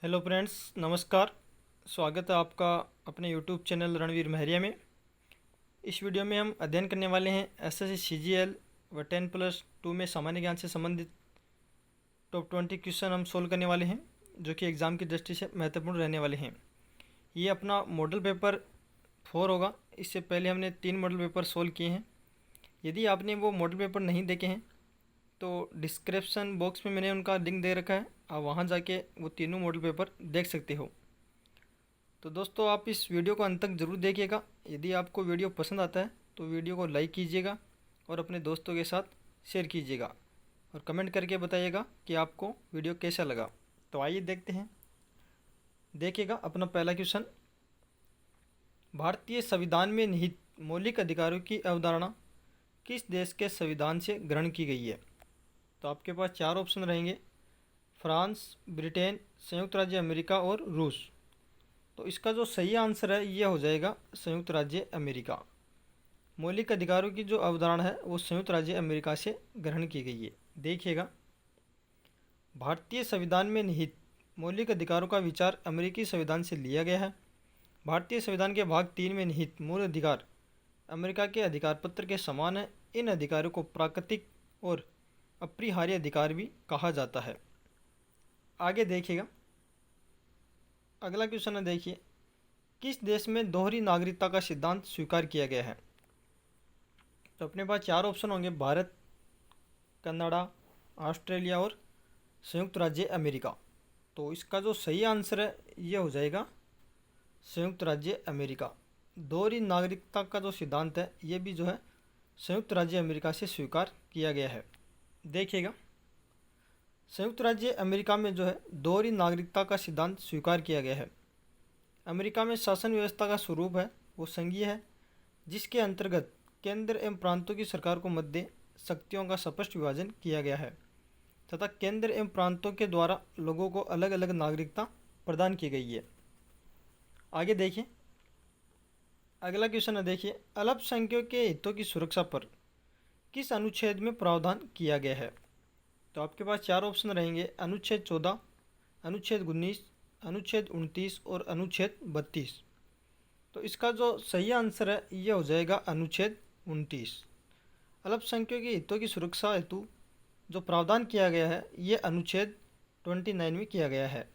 Hello friends, नमस्कार। स्वागत है आपका अपने यूट्यूब चैनल रणवीर महरिया में। इस वीडियो में हम अध्ययन करने वाले हैं एसएससी सीजीएल व 10+2 में सामान्य ज्ञान से संबंधित टॉप 20 क्वेश्चन हम सोल्व करने वाले हैं, जो कि एग्ज़ाम की दृष्टि से महत्वपूर्ण रहने वाले हैं। ये अपना मॉडल पेपर 4 होगा। इससे पहले हमने 3 मॉडल पेपर सोल्व किए हैं। यदि आपने वो मॉडल पेपर नहीं देखे हैं तो डिस्क्रिप्शन बॉक्स में मैंने उनका लिंक दे रखा है, आप वहाँ जाके वो तीनों मॉडल पेपर देख सकते हो। तो दोस्तों, आप इस वीडियो को अंत तक ज़रूर देखिएगा। यदि आपको वीडियो पसंद आता है तो वीडियो को लाइक कीजिएगा और अपने दोस्तों के साथ शेयर कीजिएगा और कमेंट करके बताइएगा कि आपको वीडियो कैसा लगा। तो आइए देखते हैं। देखिएगा अपना पहला क्वेश्चन, भारतीय संविधान में निहित मौलिक अधिकारों की अवधारणा किस देश के संविधान से ग्रहण की गई है? तो आपके पास 4 ऑप्शन रहेंगे, फ्रांस, ब्रिटेन, संयुक्त राज्य अमेरिका और रूस। तो इसका जो सही आंसर है यह हो जाएगा संयुक्त राज्य अमेरिका। मौलिक अधिकारों की जो अवधारणा है वो संयुक्त राज्य अमेरिका से ग्रहण की गई है। देखिएगा, भारतीय संविधान में निहित मौलिक अधिकारों का विचार अमेरिकी संविधान से लिया गया है। भारतीय संविधान के भाग 3 में निहित मूल अधिकार अमेरिका के अधिकार पत्र के समान है। इन अधिकारों को प्राकृतिक और अपरिहार्य अधिकार भी कहा जाता है। आगे देखिएगा, अगला क्वेश्चन है। देखिए, किस देश में दोहरी नागरिकता का सिद्धांत स्वीकार किया गया है? तो अपने पास 4 ऑप्शन होंगे, भारत, कनाडा, ऑस्ट्रेलिया और संयुक्त राज्य अमेरिका। तो इसका जो सही आंसर है ये हो जाएगा संयुक्त राज्य अमेरिका। दोहरी नागरिकता का जो सिद्धांत है ये भी जो है संयुक्त राज्य अमेरिका से स्वीकार किया गया है। देखिएगा, संयुक्त राज्य अमेरिका में जो है दोहरी नागरिकता का सिद्धांत स्वीकार किया गया है। अमेरिका में शासन व्यवस्था का स्वरूप है वो संघीय है, जिसके अंतर्गत केंद्र एवं प्रांतों की सरकार को मध्य शक्तियों का स्पष्ट विभाजन किया गया है तथा केंद्र एवं प्रांतों के द्वारा लोगों को अलग अलग नागरिकता प्रदान की गई है। आगे देखिए, अगला क्वेश्चन है। देखिए, अल्पसंख्यकों के हितों की सुरक्षा पर किस अनुच्छेद में प्रावधान किया गया है? तो आपके पास 4 ऑप्शन रहेंगे, अनुच्छेद 14, अनुच्छेद 19, अनुच्छेद 29 और अनुच्छेद 32। तो इसका जो सही आंसर है यह हो जाएगा अनुच्छेद 29। अल्पसंख्यकों के हितों की सुरक्षा हेतु जो प्रावधान किया गया है ये अनुच्छेद 29 में किया गया है।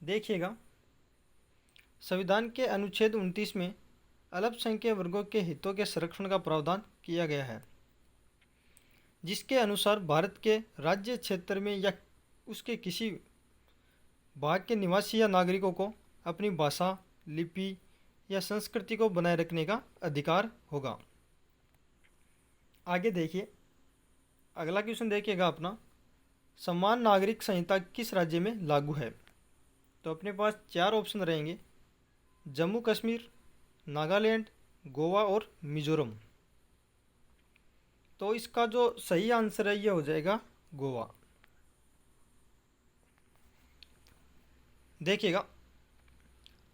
देखिएगा, संविधान के अनुच्छेद 29 में अल्पसंख्यक वर्गों के हितों के संरक्षण का प्रावधान किया गया है, जिसके अनुसार भारत के राज्य क्षेत्र में या उसके किसी भाग के निवासी या नागरिकों को अपनी भाषा, लिपि या संस्कृति को बनाए रखने का अधिकार होगा। आगे देखिए, अगला क्वेश्चन देखिएगा अपना, समान नागरिक संहिता किस राज्य में लागू है? तो अपने पास 4 ऑप्शन रहेंगे, जम्मू कश्मीर, नागालैंड, गोवा और मिजोरम। तो इसका जो सही आंसर है ये हो जाएगा गोवा। देखिएगा,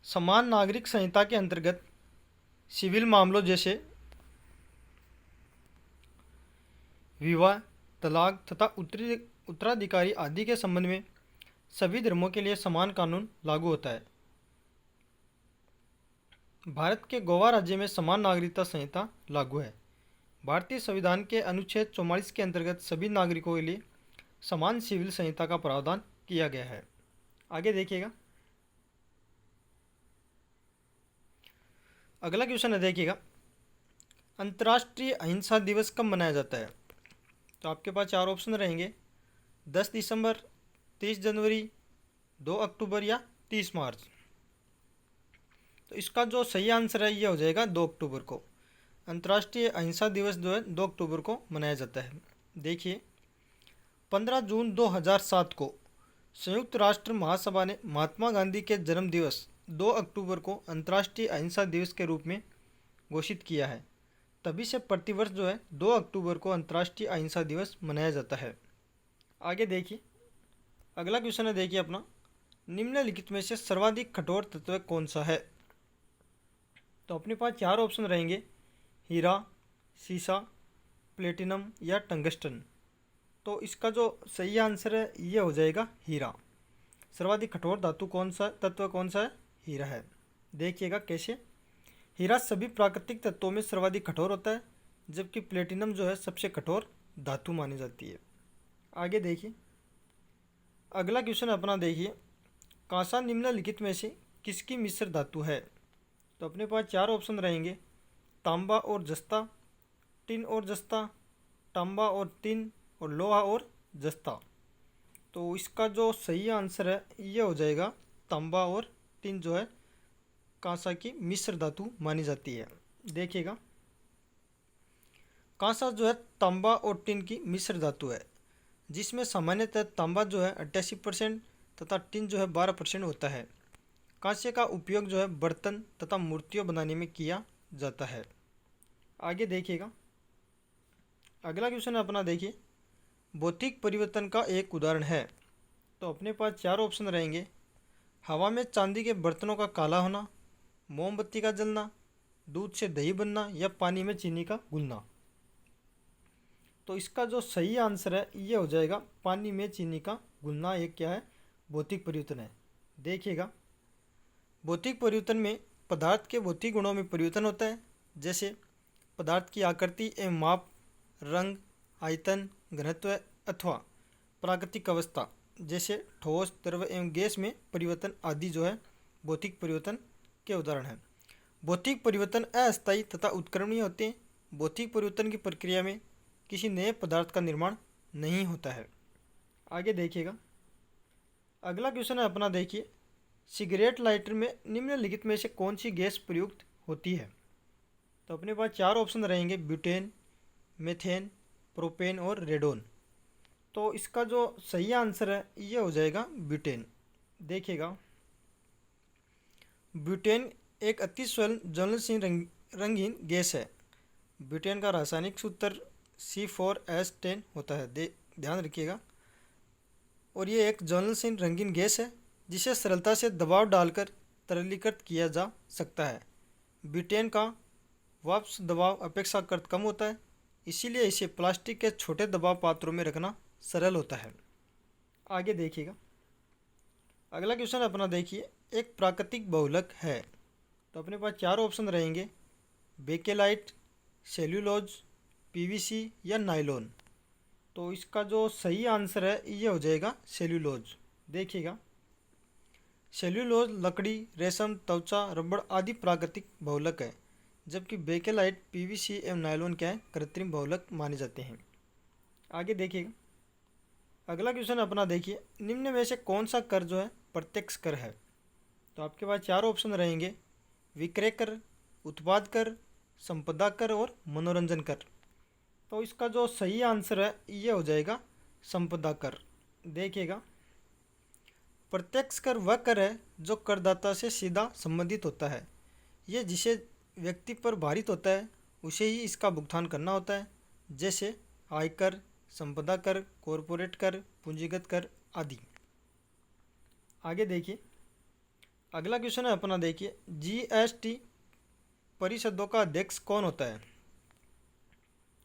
समान नागरिक संहिता के अंतर्गत सिविल मामलों जैसे विवाह, तलाक तथा उत्तराधिकारी आदि के संबंध में सभी धर्मों के लिए समान कानून लागू होता है। भारत के गोवा राज्य में समान नागरिकता संहिता लागू है। भारतीय संविधान के अनुच्छेद 44 के अंतर्गत सभी नागरिकों के लिए समान सिविल संहिता का प्रावधान किया गया है। आगे देखिएगा, अगला क्वेश्चन है। देखिएगा, अंतर्राष्ट्रीय अहिंसा दिवस कब मनाया जाता है? तो आपके पास 4 ऑप्शन रहेंगे, 10 दिसंबर, 30 जनवरी, 2 अक्टूबर या 30 मार्च। तो इसका जो सही आंसर है यह हो जाएगा 2 अक्टूबर को। अंतर्राष्ट्रीय अहिंसा दिवस जो है 2 अक्टूबर को मनाया जाता है। देखिए, 15 जून 2007 को संयुक्त राष्ट्र महासभा ने महात्मा गांधी के जन्म दिवस 2 अक्टूबर को अंतर्राष्ट्रीय अहिंसा दिवस के रूप में घोषित किया है। तभी से प्रतिवर्ष जो है 2 अक्टूबर को अंतर्राष्ट्रीय अहिंसा दिवस मनाया जाता है। आगे देखिए, अगला क्वेश्चन है। देखिए अपना, निम्नलिखित में से सर्वाधिक कठोर तत्व कौन सा है? तो अपने पास 4 ऑप्शन रहेंगे, हीरा, सीसा, प्लेटिनम या टंगस्टन। तो इसका जो सही आंसर है ये हो जाएगा हीरा। सर्वाधिक कठोर धातु कौन सा तत्व कौन सा है? हीरा है। देखिएगा कैसे। हीरा सभी प्राकृतिक तत्वों में सर्वाधिक कठोर होता है, जबकि प्लेटिनम जो है सबसे कठोर धातु मानी जाती है। आगे देखिए, अगला क्वेश्चन अपना देखिए, कांसा निम्नलिखित में से किसकी मिश्र धातु है? तो अपने पास चार ऑप्शन रहेंगे, तांबा और जस्ता, टिन और जस्ता, तांबा और टिन, और लोहा और जस्ता। तो इसका जो सही आंसर है ये हो जाएगा तांबा और टिन जो है कांसा की मिश्र धातु मानी जाती है। देखिएगा, कांसा जो है तांबा और टिन की मिश्र धातु है, जिसमें सामान्यतः तांबा जो है 88% तथा टिन जो है 12% होता है। कांसे का उपयोग जो है बर्तन तथा मूर्तियों बनाने में किया जाता है। आगे देखिएगा, अगला क्वेश्चन अपना देखिए, भौतिक परिवर्तन का एक उदाहरण है। तो अपने पास चार ऑप्शन रहेंगे, हवा में चांदी के बर्तनों का काला होना, मोमबत्ती का जलना, दूध से दही बनना, या पानी में चीनी का घुलना। तो इसका जो सही आंसर है ये हो जाएगा पानी में चीनी का घुलना। एक क्या है? भौतिक परिवर्तन है। देखिएगा, भौतिक परिवर्तन में पदार्थ के भौतिक गुणों में परिवर्तन होता है, जैसे पदार्थ की आकृति एवं माप, रंग, आयतन, घनत्व अथवा प्राकृतिक अवस्था, जैसे ठोस, द्रव एवं गैस में परिवर्तन आदि जो है भौतिक परिवर्तन के उदाहरण हैं। भौतिक परिवर्तन अस्थायी तथा उत्क्रमणीय होते हैं। भौतिक परिवर्तन की प्रक्रिया में किसी नए पदार्थ का निर्माण नहीं होता है। आगे देखिएगा, अगला क्वेश्चन है अपना देखिए, सिगरेट लाइटर में निम्नलिखित में से कौन सी गैस प्रयुक्त होती है? तो अपने पास चार ऑप्शन रहेंगे, ब्यूटेन, मेथेन, प्रोपेन और रेडोन। तो इसका जो सही आंसर है ये हो जाएगा ब्यूटेन। देखिएगा, ब्यूटेन एक अति ज्वलनशील रंगीन गैस है। ब्यूटेन का रासायनिक सूत्र C4H10 होता है। ध्यान रखिएगा। और ये एक ज्वलनशील रंगीन गैस है जिसे सरलता से दबाव डालकर तरलीकृत किया जा सकता है। ब्यूटेन का वाष्प दबाव अपेक्षाकृत कम होता है, इसीलिए इसे प्लास्टिक के छोटे दबाव पात्रों में रखना सरल होता है। आगे देखिएगा, अगला क्वेश्चन अपना देखिए, एक प्राकृतिक बहुलक है। तो अपने पास चार ऑप्शन रहेंगे, बेकेलाइट, सेल्यूलोज, PVC या नाइलॉन। तो इसका जो सही आंसर है ये हो जाएगा सेल्यूलोज। देखिएगा, सेल्यूलोज लकड़ी, रेशम, त्वचा, रबड़ आदि प्राकृतिक बहुलक है, जबकि बेकेलाइट, PVC एवं नायलॉन क्या है? कृत्रिम बहुलक माने जाते हैं। आगे देखिएगा, अगला क्वेश्चन अपना देखिए, निम्न में से कौन सा कर जो है प्रत्यक्ष कर है? तो आपके पास चार ऑप्शन रहेंगे, विक्रय कर, उत्पाद कर, संपदा कर और मनोरंजन कर। तो इसका जो सही आंसर है ये हो जाएगा संपदा कर। देखिएगा, प्रत्यक्ष कर वह कर है जो करदाता से सीधा संबंधित होता है। ये जिसे व्यक्ति पर भारित होता है उसे ही इसका भुगतान करना होता है, जैसे आयकर, संपदा कर, कॉरपोरेट कर, पूंजीगत कर आदि। आगे देखिए, अगला क्वेश्चन है अपना देखिए, GST परिषदों का अध्यक्ष कौन होता है?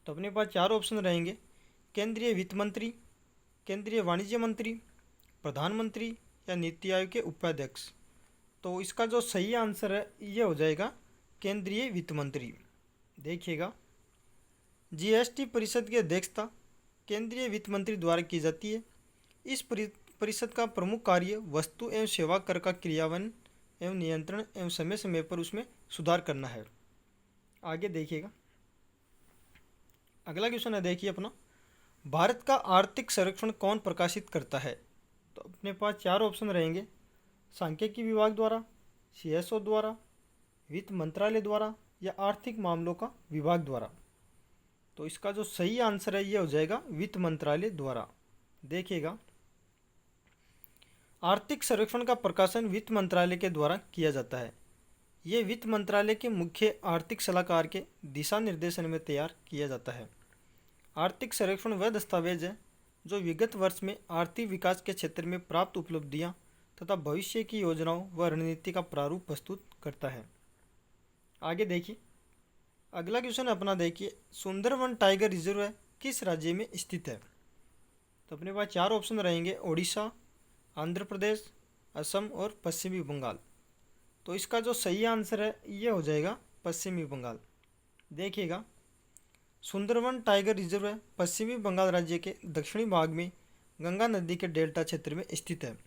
तो अपने पास चार ऑप्शन रहेंगे, केंद्रीय वित्त मंत्री, केंद्रीय वाणिज्य मंत्री, प्रधानमंत्री या नीति आयोग के उपाध्यक्ष। तो इसका जो सही आंसर है ये हो जाएगा केंद्रीय वित्त मंत्री। देखिएगा, GST परिषद की अध्यक्षता केंद्रीय वित्त मंत्री द्वारा की जाती है। इस परिषद का प्रमुख कार्य वस्तु एवं सेवा कर का क्रियान्वयन एवं नियंत्रण एवं समय समय पर उसमें सुधार करना है। आगे देखिएगा, अगला क्वेश्चन है देखिए अपना, भारत का आर्थिक सर्वेक्षण कौन प्रकाशित करता है? तो अपने पास चार ऑप्शन रहेंगे, सांख्यिकी विभाग द्वारा, CSO द्वारा, वित्त मंत्रालय द्वारा या आर्थिक मामलों का विभाग द्वारा। तो इसका जो सही आंसर है ये हो जाएगा वित्त मंत्रालय द्वारा। देखिएगा, आर्थिक सर्वेक्षण का प्रकाशन वित्त मंत्रालय के द्वारा किया जाता है। ये वित्त मंत्रालय के मुख्य आर्थिक सलाहकार के दिशा निर्देशन में तैयार किया जाता है। आर्थिक सर्वेक्षण वह दस्तावेज है जो विगत वर्ष में आर्थिक विकास के क्षेत्र में प्राप्त उपलब्धियां तथा भविष्य की योजनाओं व रणनीति का प्रारूप प्रस्तुत करता है। आगे देखिए, अगला क्वेश्चन अपना देखिए, सुंदरवन टाइगर रिजर्व किस राज्य में स्थित है? तो अपने पास चार ऑप्शन रहेंगे, ओडिशा, आंध्र प्रदेश, असम और पश्चिमी बंगाल। तो इसका जो सही आंसर है ये हो जाएगा पश्चिमी बंगाल। देखिएगा, सुंदरवन टाइगर रिजर्व है पश्चिमी बंगाल राज्य के दक्षिणी भाग में गंगा नदी के डेल्टा क्षेत्र में स्थित है।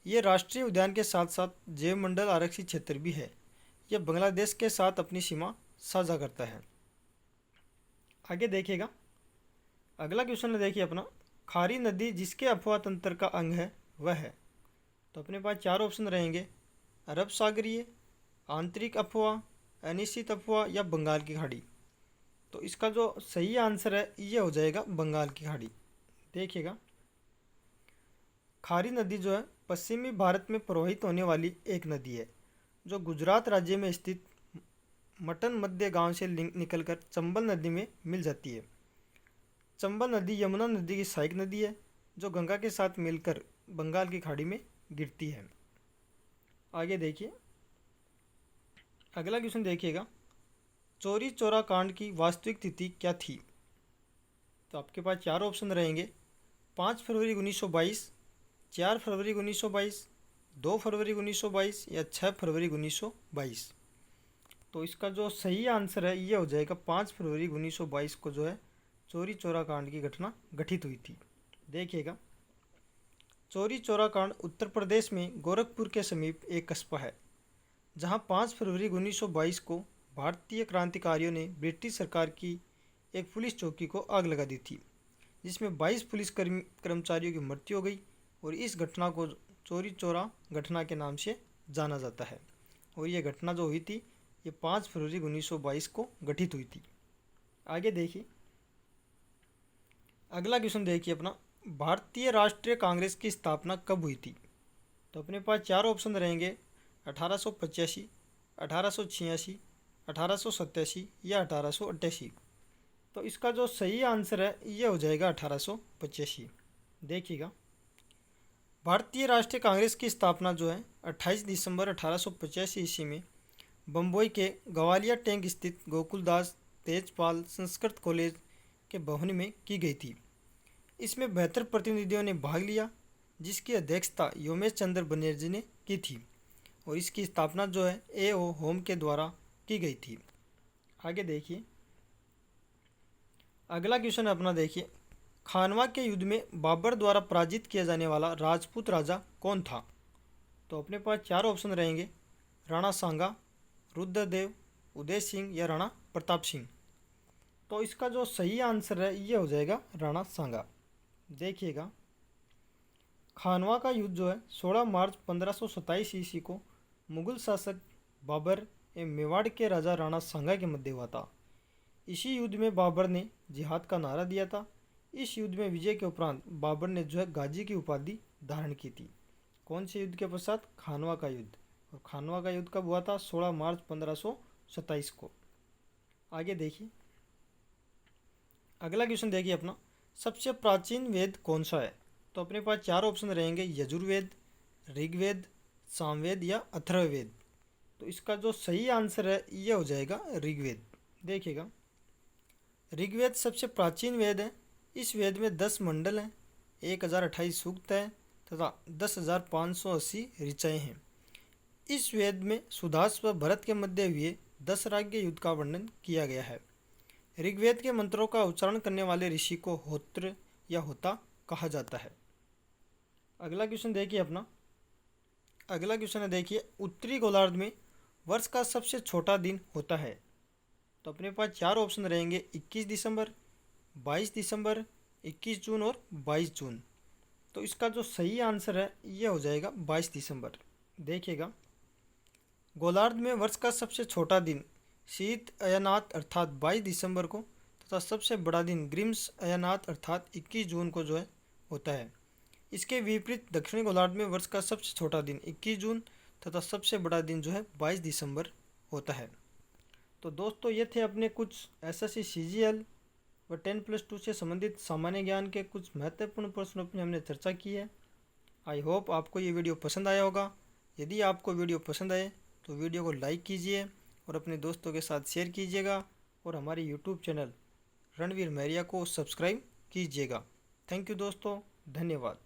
ये राष्ट्रीय उद्यान के साथ साथ जैव मंडल आरक्षित क्षेत्र भी है। यह बांग्लादेश के साथ अपनी सीमा साझा करता है। आगे देखिएगा, अगला क्वेश्चन है देखिए अपना, खारी नदी जिसके अफवाह तंत्र का अंग है वह है। तो अपने पास चार ऑप्शन रहेंगे, अरब सागरीय, आंतरिक अफवाह, अनिश्चित अफवाह या बंगाल की खाड़ी। तो इसका जो सही आंसर है ये हो जाएगा बंगाल की खाड़ी। देखिएगा, खारी नदी जो है पश्चिमी भारत में प्रवाहित होने वाली एक नदी है जो गुजरात राज्य में स्थित मटन मध्य गांव से निकलकर चंबल नदी में मिल जाती है। चंबल नदी यमुना नदी की सहायक नदी है जो गंगा के साथ मिलकर बंगाल की खाड़ी में गिरती है। आगे देखिए, अगला क्वेश्चन देखिएगा, चौरी चौरा कांड की वास्तविक तिथि क्या थी। तो आपके पास चार ऑप्शन रहेंगे, 5 फरवरी 1922, 4 फरवरी 1922, 2 फरवरी 1922 या 6 फरवरी 1922। तो इसका जो सही आंसर है ये हो जाएगा 5 फरवरी 1922 को जो है चौरी चौरा कांड की घटना घटित हुई थी। देखिएगा, चौरी चौरा कांड उत्तर प्रदेश में गोरखपुर के समीप एक कस्बा है जहां 5 फरवरी 1922 को भारतीय क्रांतिकारियों ने ब्रिटिश सरकार की एक पुलिस चौकी को आग लगा दी थी, जिसमें 22 पुलिस कर्मचारियों की मृत्यु हो गई और इस घटना को चौरी चौरा घटना के नाम से जाना जाता है। और ये घटना जो हुई थी ये 5 फरवरी 1922 को घटित हुई थी। आगे देखिए, अगला क्वेश्चन देखिए अपना, भारतीय राष्ट्रीय कांग्रेस की स्थापना कब हुई थी। तो अपने पास चार ऑप्शन रहेंगे, 1885, 1886, 1887 या 1888। तो इसका जो सही आंसर है ये हो जाएगा 1885। देखिएगा, भारतीय राष्ट्रीय कांग्रेस की स्थापना जो है 28 दिसंबर 1885 ईस्वी में बम्बई के गवालिया टैंक स्थित गोकुलदास तेजपाल संस्कृत कॉलेज के भवन में की गई थी। इसमें 72 प्रतिनिधियों ने भाग लिया, जिसकी अध्यक्षता योमेश चंद्र बनर्जी ने की थी और इसकी स्थापना जो है A.O. होम के द्वारा की गई थी। आगे देखिए, अगला क्वेश्चन अपना देखिए, खानवा के युद्ध में बाबर द्वारा पराजित किया जाने वाला राजपूत राजा कौन था। तो अपने पास चार ऑप्शन रहेंगे, राणा सांगा, रुद्रदेव, उदय सिंह या राणा प्रताप सिंह। तो इसका जो सही आंसर है ये हो जाएगा राणा सांगा। देखिएगा, खानवा का युद्ध जो है 16 मार्च 1527 ईस्वी को मुगल शासक बाबर एवं मेवाड़ के राजा राणा सांगा के मध्य हुआ था। इसी युद्ध में बाबर ने जिहाद का नारा दिया था। इस युद्ध में विजय के उपरांत बाबर ने जो है गाजी की उपाधि धारण की थी। कौन से युद्ध के पश्चात? खानवा का युद्ध। और खानवा का युद्ध कब हुआ था? 16 मार्च 1527 को। आगे देखिए, अगला क्वेश्चन देखिए अपना, सबसे प्राचीन वेद कौन सा है। तो अपने पास चार ऑप्शन रहेंगे, यजुर्वेद, ऋग्वेद, सामवेद या अथर्ववेद। तो इसका जो सही आंसर है ये हो जाएगा ऋग्वेद। देखिएगा, ऋग्वेद सबसे प्राचीन वेद है। इस वेद में 10 मंडल हैं, 1028 सूक्त हैं तथा 10,580 ऋचाएँ हैं। इस वेद में सुदास व भरत के मध्य हुए 10 राज्य युद्ध का वर्णन किया गया है। ऋग्वेद के मंत्रों का उच्चारण करने वाले ऋषि को होत्र या होता कहा जाता है। अगला क्वेश्चन देखिए अपना, अगला क्वेश्चन है देखिए, उत्तरी गोलार्ध में वर्ष का सबसे छोटा दिन होता है। तो अपने पास चार ऑप्शन रहेंगे, 21 दिसंबर, 22 दिसंबर, 21 जून और 22 जून। तो इसका जो सही आंसर है ये हो जाएगा 22 दिसंबर। देखिएगा, गोलार्ध में वर्ष का सबसे छोटा दिन शीत अयनात अर्थात 22 दिसंबर को तथा सबसे बड़ा दिन ग्रीम्स अयनात अर्थात 21 जून को जो है होता है। इसके विपरीत दक्षिणी गोलार्ध में वर्ष का सबसे छोटा दिन 21 जून तथा सबसे बड़ा दिन जो है 22 दिसंबर होता है। तो दोस्तों, ये थे अपने कुछ एसएससी सीजीएल व 10+2 से संबंधित सामान्य ज्ञान के कुछ महत्वपूर्ण प्रश्नों पर हमने चर्चा की है। आई होप आपको ये वीडियो पसंद आया होगा। यदि आपको वीडियो पसंद आए तो वीडियो को लाइक कीजिए और अपने दोस्तों के साथ शेयर कीजिएगा और हमारे यूट्यूब चैनल रणवीर महरिया को सब्सक्राइब कीजिएगा। थैंक यू दोस्तों, धन्यवाद।